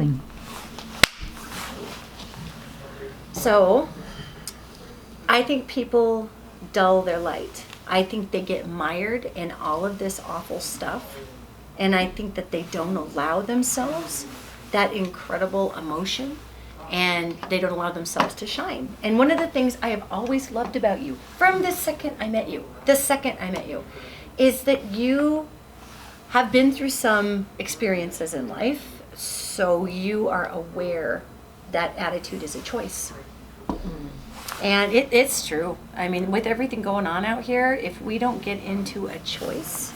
doing? So, I think people dull their light. I think they get mired in all of this awful stuff. And I think that they don't allow themselves that incredible emotion, and they don't allow themselves to shine. And one of the things I have always loved about you, from the second I met you, is that you have been through some experiences in life, so you are aware that attitude is a choice. And it's true. I mean, with everything going on out here, if we don't get into a choice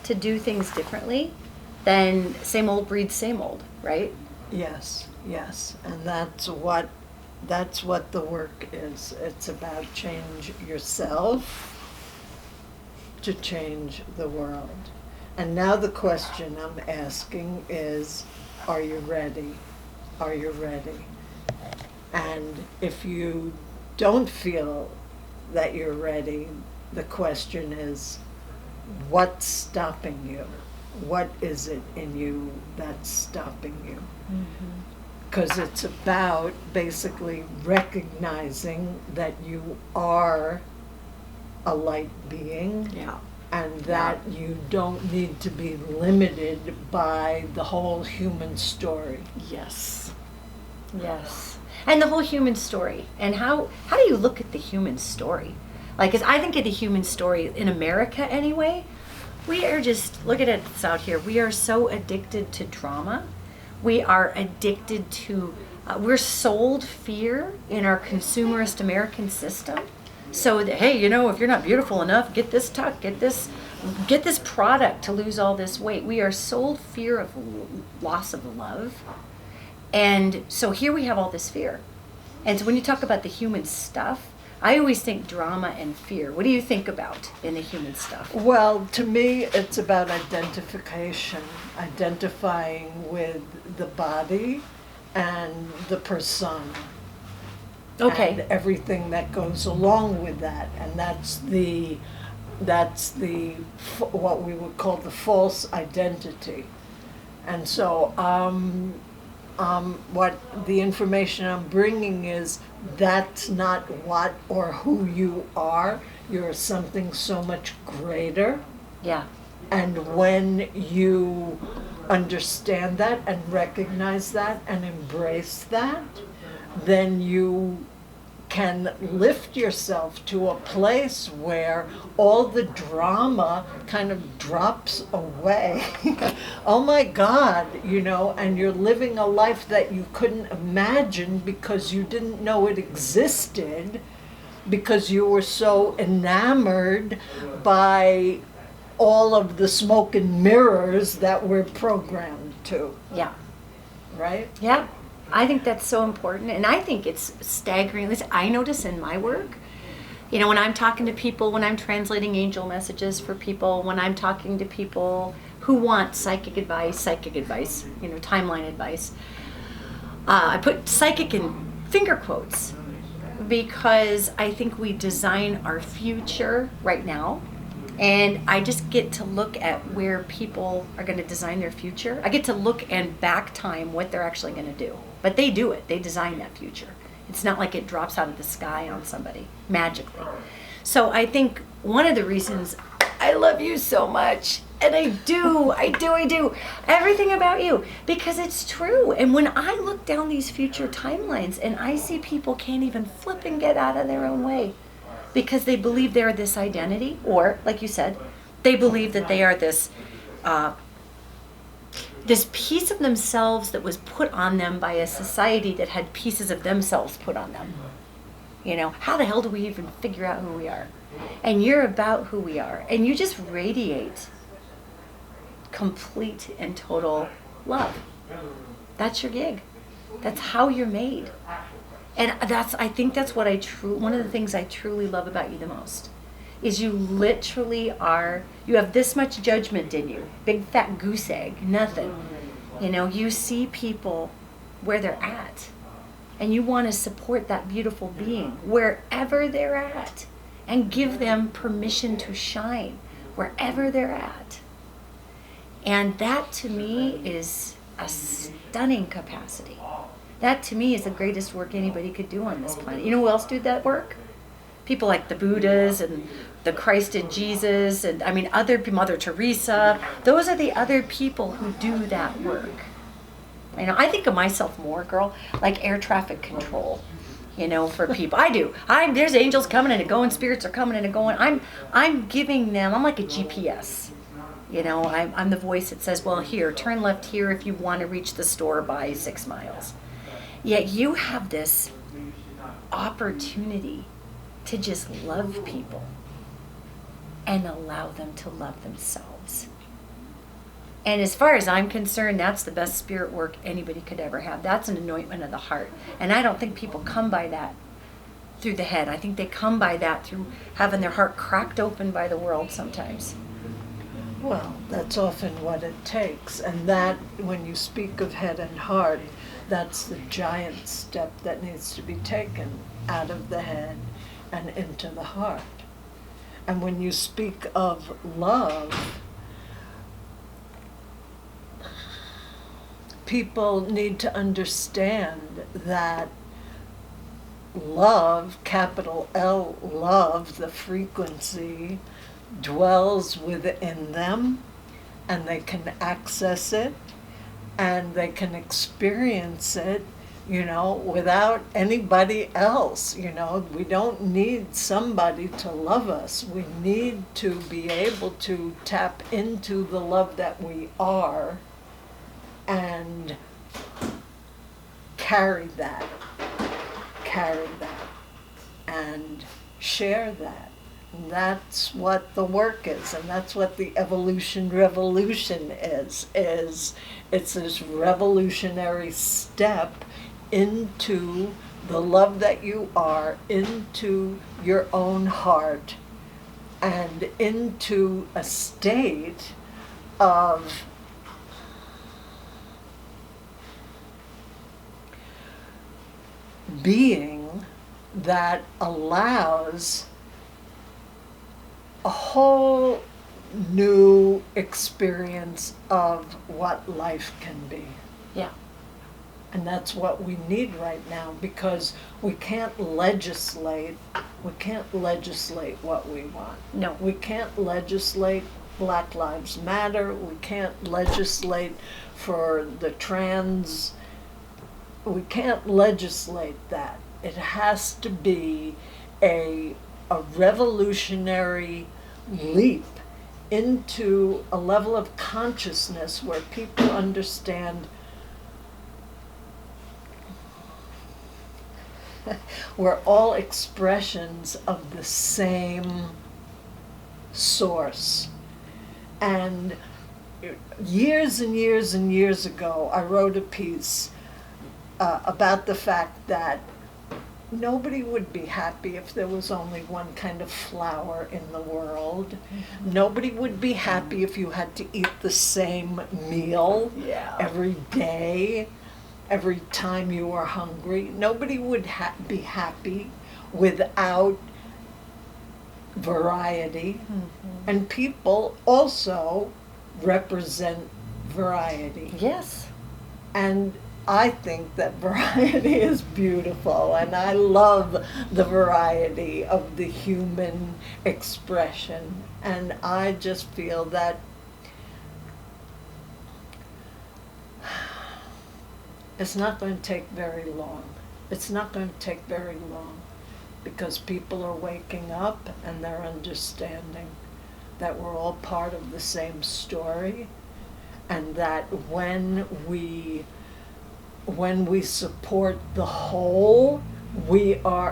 to do things differently, then same old breeds same old, right? Yes, and that's what the work is. It's about change yourself to change the world. And now the question I'm asking is, are you ready? Are you ready? And if you don't feel that you're ready, the question is, what's stopping you? What is it in you that's stopping you? Because it's about basically recognizing that you are a light being. Yeah. And that you don't need to be limited by the whole human story. Yes. And the whole human story. And how do you look at the human story? Like, as I think of the human story in America anyway, we are just, look at us out here. We are so addicted to drama. We are addicted to, we're sold fear in our consumerist American system. So that, hey, if you're not beautiful enough, get this tuck, get this product to lose all this weight. We are sold fear of loss of love. And so here we have all this fear. And so when you talk about the human stuff, I always think drama and fear. What do you think about in the human stuff? Well, to me, it's about identification, identifying with the body and the persona. Okay. And everything that goes along with that. And that's the what we would call the false identity. And so what the information I'm bringing is, that's not what or who you are. You're something so much greater. Yeah. And when you understand that and recognize that and embrace that, then you can lift yourself to a place where all the drama kind of drops away. Oh my God, and you're living a life that you couldn't imagine because you didn't know it existed, because you were so enamored by all of the smoke and mirrors that we're programmed to. Yeah. Right? Yeah. I think that's so important, and I think it's staggering. I notice in my work, when I'm talking to people, when I'm translating angel messages for people, when I'm talking to people who want psychic advice, timeline advice, I put psychic in finger quotes because I think we design our future right now. And I just get to look at where people are going to design their future. I get to look and back time what they're actually going to do. But they do it. They design that future. It's not like it drops out of the sky on somebody magically. So I think one of the reasons I love you so much, and I do, everything about you, because it's true. And when I look down these future timelines and I see people can't even flip and get out of their own way, because they believe they're this identity, or, like you said, they believe that they are this this piece of themselves that was put on them by a society that had pieces of themselves put on them. How the hell do we even figure out who we are? And you're about who we are. And you just radiate complete and total love. That's your gig. That's how you're made. And I think that's what one of the things I truly love about you the most, is you literally are, you have this much judgment in you, big fat goose egg, nothing. You see people where they're at, and you want to support that beautiful being wherever they're at, and give them permission to shine wherever they're at. And that to me is a stunning capacity. That to me is the greatest work anybody could do on this planet. You know who else did that work? People like the Buddhas and the Christ and Jesus, and I mean other Mother Teresa. Those are the other people who do that work. You know, I think of myself more, girl, like air traffic control. You know, for people, I do. There's angels coming and going, spirits are coming and going. I'm giving them. I'm like a GPS. You know, I'm the voice that says, well, here, turn left here if you want to reach the store by 6 miles. Yet you have this opportunity to just love people and allow them to love themselves. And as far as I'm concerned, that's the best spirit work anybody could ever have. That's an anointment of the heart. And I don't think people come by that through the head. I think they come by that through having their heart cracked open by the world sometimes. Well, that's often what it takes. And that, when you speak of head and heart, that's the giant step that needs to be taken out of the head and into the heart. And when you speak of love, people need to understand that love, capital L, love, the frequency, dwells within them, and they can access it, and they can experience it, you know, without anybody else. You know, we don't need somebody to love us. We need to be able to tap into the love that we are and carry that, and share that. And that's what the work is, and that's what the evolution revolution is. It's this revolutionary step into the love that you are, into your own heart, and into a state of being that allows a whole new experience of what life can be. Yeah. And that's what we need right now, because we can't legislate what we want. No. We can't legislate Black Lives Matter. We can't legislate for the trans. We can't legislate that. It has to be a revolutionary leap into a level of consciousness where people understand we're all expressions of the same source. And years and years and years ago, I wrote a piece about the fact that nobody would be happy if there was only one kind of flour in the world. Mm-hmm. Nobody would be happy if you had to eat the same meal every day, every time you were hungry. Nobody would be happy without variety. Mm-hmm. And people also represent variety. Yes. And I think that variety is beautiful, and I love the variety of the human expression. And I just feel that it's not going to take very long. It's not going to take very long, because people are waking up and they're understanding that we're all part of the same story, and that when we support the whole,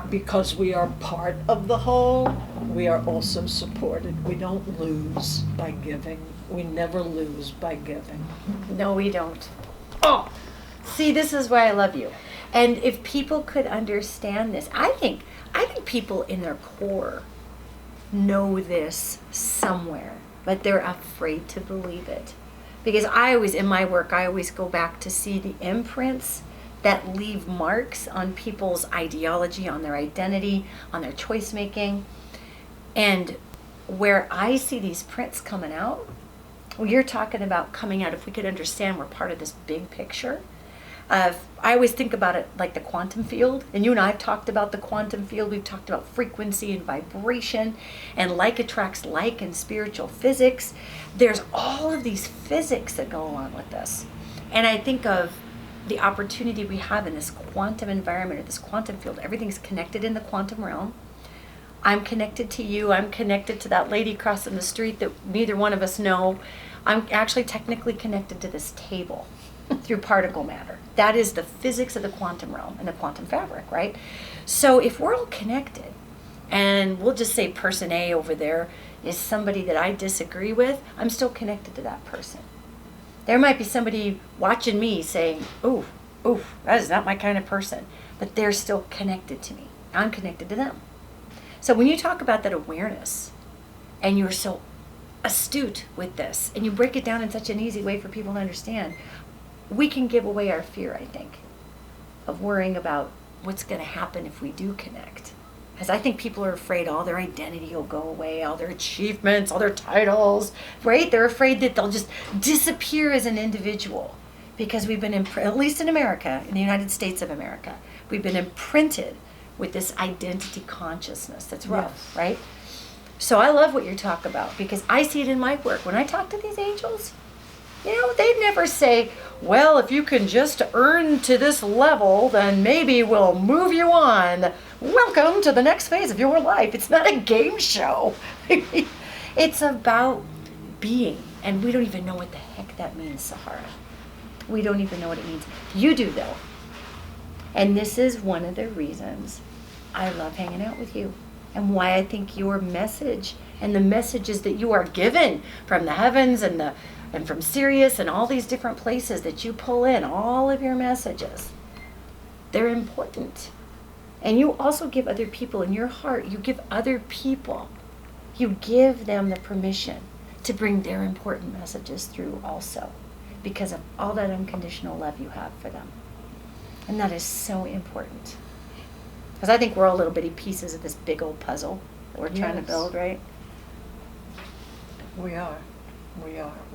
because we are part of the whole, we are also supported. We don't lose by giving. We never lose by giving. No, we don't. Oh, see, this is why I love you. And if people could understand this, I think people in their core know this somewhere, but they're afraid to believe it. Because in my work, I always go back to see the imprints that leave marks on people's ideology, on their identity, on their choice making. And where I see these prints coming out, Well, you're talking about coming out, if we could understand we're part of this big picture of, I always think about it like the quantum field, and you and I have talked about the quantum field. We've talked about frequency and vibration, and like attracts like in spiritual physics. There's all of these physics that go along with this. And I think of the opportunity we have in this quantum environment, or this quantum field. Everything's connected in the quantum realm. I'm connected to you. I'm connected to that lady crossing the street that neither one of us know. I'm actually technically connected to this table through particle matter. That is the physics of the quantum realm and the quantum fabric, right? So if we're all connected, and we'll just say person A over there is somebody that I disagree with, I'm still connected to that person. There might be somebody watching me saying, ooh, that is not my kind of person. But they're still connected to me. I'm connected to them. So when you talk about that awareness, and you're so astute with this, and you break it down in such an easy way for people to understand, we can give away our fear, I think, of worrying about what's going to happen if we do connect. Because I think people are afraid all their identity will go away, all their achievements, all their titles, right? They're afraid that they'll just disappear as an individual. Because we've been, at least in America, in the United States of America, we've been imprinted with this identity consciousness that's rough, Yes. right? So I love what you talk about, because I see it in my work. When I talk to these angels, they'd never say, well, if you can just earn to this level, then maybe we'll move you on. Welcome to the next phase of your life. It's not a game show. It's about being. And we don't even know what the heck that means, Sahara. We don't even know what it means. You do, though. And this is one of the reasons I love hanging out with you, and why I think your message and the messages that you are given from the heavens and from Sirius and all these different places that you pull in, all of your messages, they're important. And you also give other people in your heart, you give other people, you give them the permission to bring their important messages through also, because of all that unconditional love you have for them. And that is so important. Because I think we're all little bitty pieces of this big old puzzle that we're trying to build, right? We are.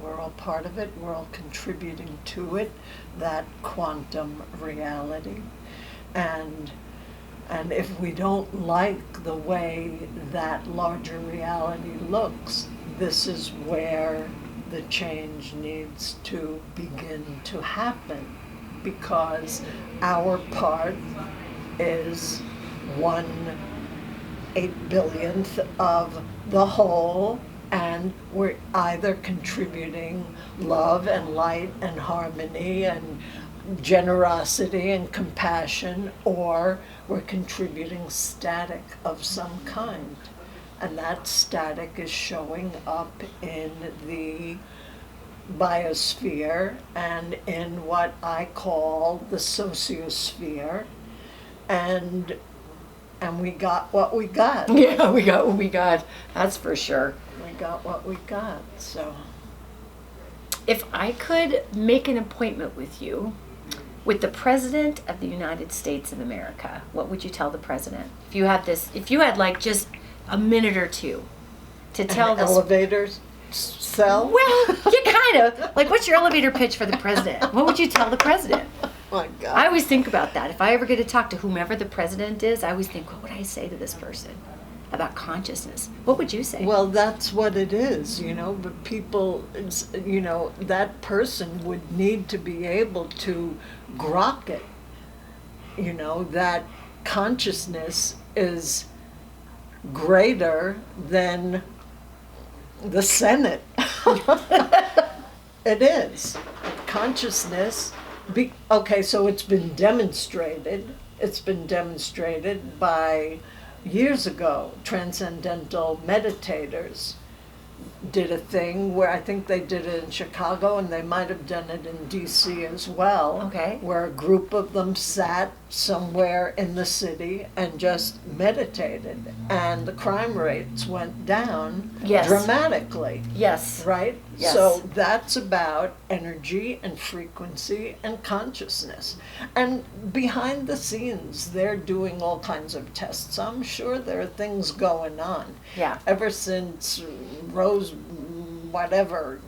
We're all part of it. We're all contributing to it, that quantum reality. And if we don't like the way that larger reality looks, this is where the change needs to begin to happen. Because our part is 1/8 billionth of the whole, and we're either contributing love and light and harmony and generosity and compassion, or we're contributing static of some kind. And that static is showing up in the biosphere and in what I call the sociosphere, and we got what we got. Yeah, we got what we got. That's for sure. We got what we got. So if I could make an appointment with you, with the President of the United States of America, what would you tell the President? If you had like just a minute or two to tell this. Elevators sell? Well, you kind of. Like, what's your elevator pitch for the President? What would you tell the President? My God. I always think about that. If I ever get to talk to whomever the President is, I always think, what would I say to this person about consciousness? What would you say? Well, that's what it is, but people, that person would need to be able to grok it, that consciousness is greater than the Senate. It is. Consciousness, okay, so it's been demonstrated by, years ago, transcendental meditators did a thing where I think they did it in Chicago, and they might have done it in DC as well. Okay. Where a group of them sat somewhere in the city and just meditated, and the crime rates went down Yes. dramatically. Yes. Right? Yes. So that's about energy and frequency and consciousness. And behind the scenes, they're doing all kinds of tests. I'm sure there are things going on. Yeah. Ever since Rose, whatever,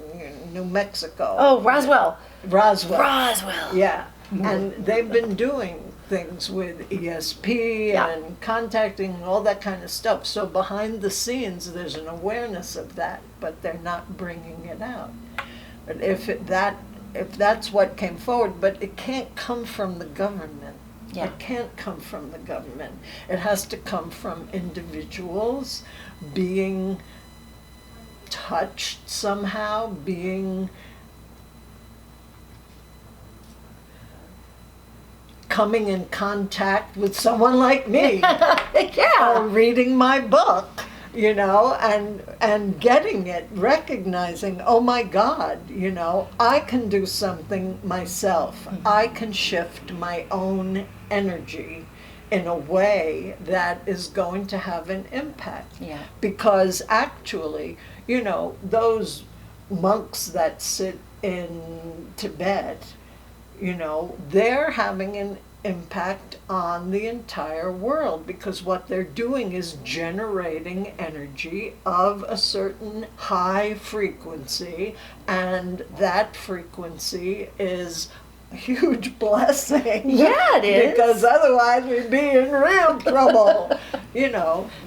New Mexico. Oh, Roswell. Roswell. Yeah. And they've been doing things with ESP and contacting, all that kind of stuff. So behind the scenes, there's an awareness of that, but they're not bringing it out. But if that's what came forward, but it can't come from the government. Yeah. It can't come from the government. It has to come from individuals being touched somehow, coming in contact with someone like me. Yeah. Or reading my book, and getting it, recognizing, oh my God, I can do something myself. I can shift my own energy in a way that is going to have an impact. Yeah. Because actually, those monks that sit in Tibet, they're having an impact on the entire world, because what they're doing is generating energy of a certain high frequency, and that frequency is a huge blessing. Yeah, it is. Because otherwise we'd be in real trouble,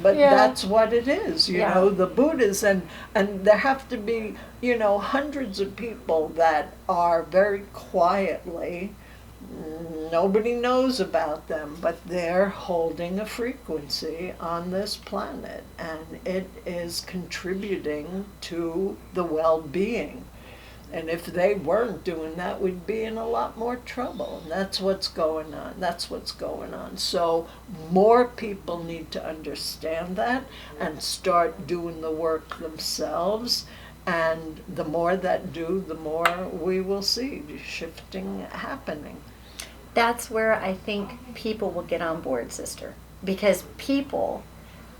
but that's what it is, the Buddhists, and there have to be, hundreds of people that are very quietly, nobody knows about them, but they're holding a frequency on this planet, and it is contributing to the well-being. And if they weren't doing that, we'd be in a lot more trouble. And that's what's going on. So more people need to understand that and start doing the work themselves. And the more that do, the more we will see shifting happening. That's where I think people will get on board, sister. Because people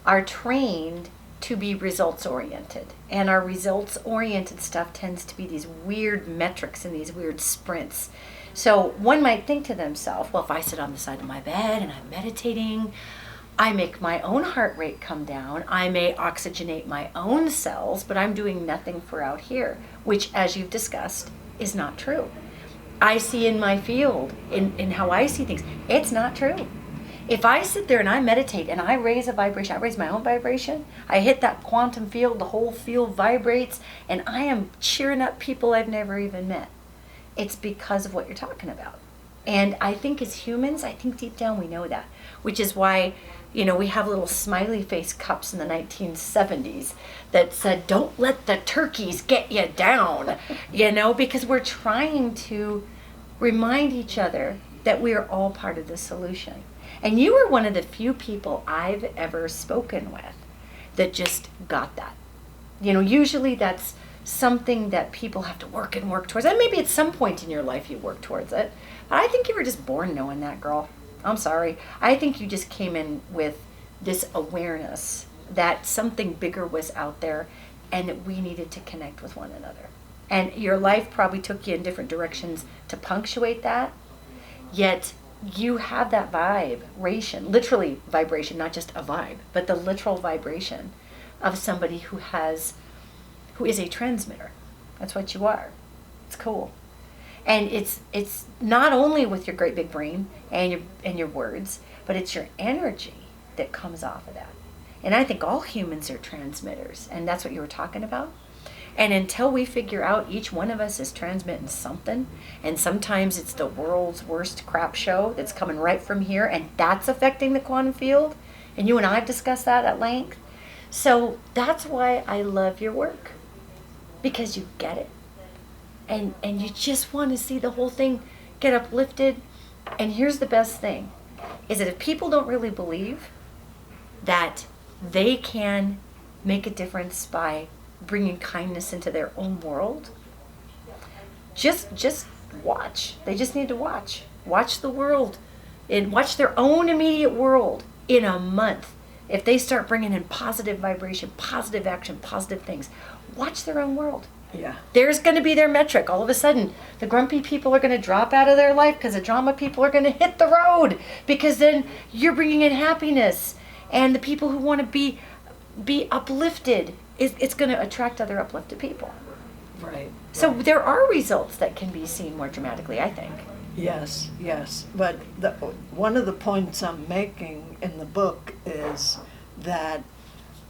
are trained to be results oriented, and our results oriented stuff tends to be these weird metrics and these weird sprints. So one might think to themselves, well, if I sit on the side of my bed and I'm meditating, I make my own heart rate come down, I may oxygenate my own cells, but I'm doing nothing for out here, which, as you've discussed, is not true. I see in my field, in how I see things, it's not true. If I sit there and I meditate and I raise a vibration, I raise my own vibration, I hit that quantum field, the whole field vibrates, and I am cheering up people I've never even met. It's because of what you're talking about. And I think as humans, I think deep down we know that, which is why, we have little smiley face cups in the 1970s that said, don't let the turkeys get you down, because we're trying to remind each other that we are all part of the solution. And you were one of the few people I've ever spoken with that just got that. Usually that's something that people have to work and work towards. And maybe at some point in your life you work towards it. But I think you were just born knowing that, girl. I'm sorry. I think you just came in with this awareness that something bigger was out there and that we needed to connect with one another. And your life probably took you in different directions to punctuate that. Yet you have that vibration, literally vibration, not just a vibe, but the literal vibration of somebody who is a transmitter. That's what you are. It's cool. And it's not only with your great big brain and your words, but it's your energy that comes off of that. And I think all humans are transmitters, and that's what you were talking about. And until we figure out each one of us is transmitting something, and sometimes it's the world's worst crap show that's coming right from here, and that's affecting the quantum field, and you and I have discussed that at length. So that's why I love your work, because you get it. And you just want to see the whole thing get uplifted. And here's the best thing, is that if people don't really believe that they can make a difference by bringing kindness into their own world, just watch. They just need to watch the world, and watch their own immediate world in a month. If they start bringing in positive vibration, positive action, positive things, watch their own world. Yeah. There's going to be their metric. All of a sudden, the grumpy people are going to drop out of their life because the drama people are going to hit the road, because then you're bringing in happiness, and the people who want to be uplifted, it's going to attract other uplifted people. Right. So right. there are results that can be seen more dramatically, I think. Yes, yes. But one of the points I'm making in the book is that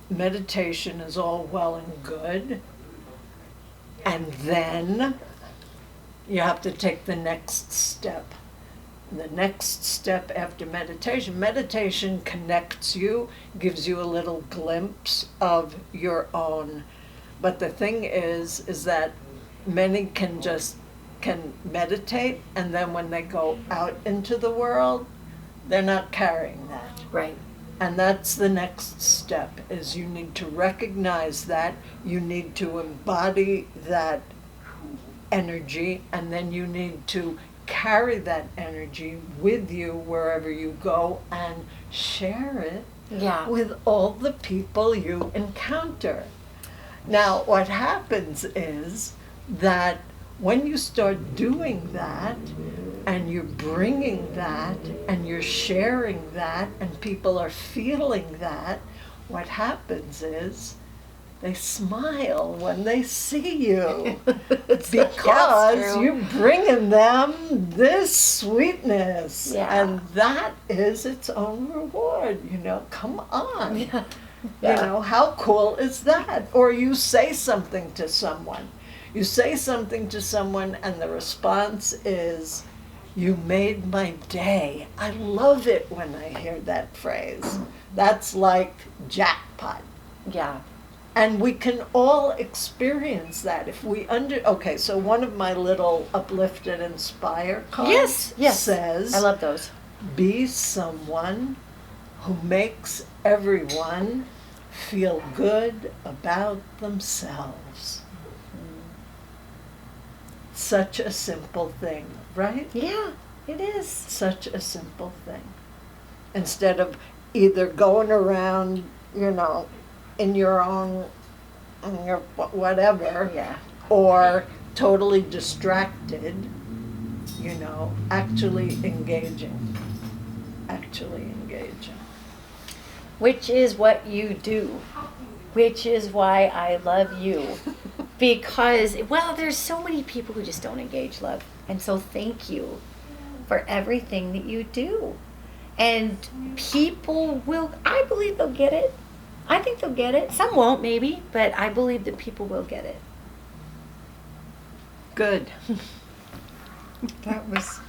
meditation is all well and good, and then you have to take the next step. The next step after meditation connects you, gives you a little glimpse of your own. But the thing is that many can meditate, and then when they go out into the world, they're not carrying that. Right. And that's the next step, is you need to recognize that, you need to embody that energy, and then you need to carry that energy with you wherever you go and share it Yeah. with all the people you encounter. Now, what happens is that when you start doing that, and you're bringing that, and you're sharing that, and people are feeling that, what happens is they smile when they see you because you're bringing them this sweetness. Yeah. And that is its own reward, come on. Yeah. How cool is that? Or you say something to someone. You say something to someone and the response is, "You made my day." I love it when I hear that phrase. That's like jackpot. Yeah. And we can all experience that if we okay, so one of my little uplift and inspire cards Yes. says, I love those. "Be someone who makes everyone feel good about themselves." Such a simple thing, right? Yeah, it is. Such a simple thing. Instead of either going around, in your own, in your whatever, Yeah. or totally distracted, actually engaging. Actually engaging. Which is what you do. Which is why I love you. Because, there's so many people who just don't engage love. And so thank you for everything that you do. And people I believe they'll get it. I think they'll get it. Some won't, maybe, but I believe that people will get it. Good. That was